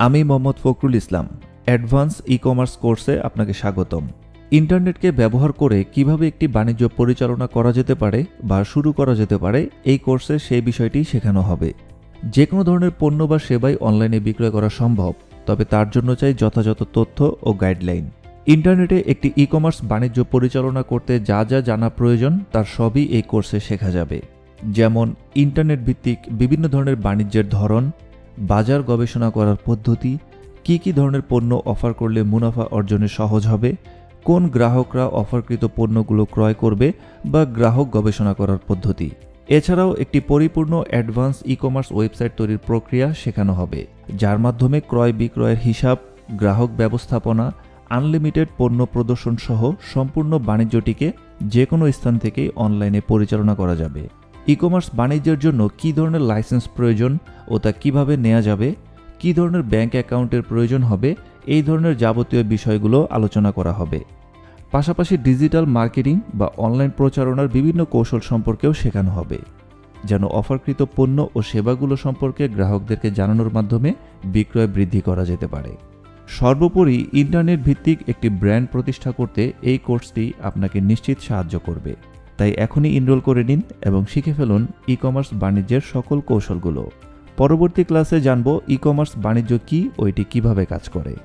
আমি Mohammad Fakhrul Islam. Advance e-commerce কোর্সে আপনাকে স্বাগতম। ইন্টারনেটকে ব্যবহার করে কিভাবে একটি বাণিজ্য পরিচালনা করা যেতে পারে বা শুরু করা যেতে পারে, এই কোর্সে সেই বিষয়টি শেখানো হবে। যে কোনো ধরনের পণ্য বা সেবাই অনলাইনে বিক্রয় করা সম্ভব, তবে তার জন্য চাই যথাযথ তথ্য ও গাইডলাইন। ইন্টারনেটে একটি ই-কমার্স বাণিজ্য পরিচালনা করতে যা যা জানা প্রয়োজন তার সবই এই কোর্সে শেখা যাবে। যেমন ইন্টারনেট ভিত্তিক বিভিন্ন ধরনের বাণিজ্যের ধরন, বাজার গবেষণা করার পদ্ধতি, কী ধরনের পণ্য অফার করলে মুনাফা অর্জনে সহজ হবে, কোন গ্রাহকরা অফারকৃত পণ্যগুলো ক্রয় করবে বা গ্রাহক গবেষণা করার পদ্ধতি। এছাড়াও একটি পরিপূর্ণ অ্যাডভান্স ই-কমার্স ওয়েবসাইট তৈরির প্রক্রিয়া শেখানো হবে, যার মাধ্যমে ক্রয় বিক্রয়ের হিসাব, গ্রাহক ব্যবস্থাপনা, আনলিমিটেড পণ্য প্রদর্শন সহ সম্পূর্ণ বাণিজ্যটিকে যে কোনো স্থান থেকেই অনলাইনে পরিচালনা করা যাবে। ই-কমার্স বাণিজ্যের জন্য কী ধরনের লাইসেন্স প্রয়োজন ও তা কীভাবে নেওয়া যাবে, কী ধরনের ব্যাংক অ্যাকাউন্টের প্রয়োজন হবে, এই ধরনের যাবতীয় বিষয়গুলো আলোচনা করা হবে। পাশাপাশি ডিজিটাল মার্কেটিং বা অনলাইন প্রচারণার বিভিন্ন কৌশল সম্পর্কেও শেখানো হবে, যেন অফারকৃত পণ্য ও সেবাগুলো সম্পর্কে গ্রাহকদেরকে জানানোর মাধ্যমে বিক্রয় বৃদ্ধি করা যেতে পারে। সর্বোপরি ইন্টারনেট ভিত্তিক একটি ব্র্যান্ড প্রতিষ্ঠা করতে এই কোর্সটি আপনাকে নিশ্চিত সাহায্য করবে। তাই এখনই এনরোল করে নিন এবং শিখে ফেলুন ই-কমার্স বাণিজ্যের সকল কৌশলগুলো। পরবর্তী ক্লাসে জানব ই-কমার্স বাণিজ্য কী ও এটি কীভাবে কাজ করে।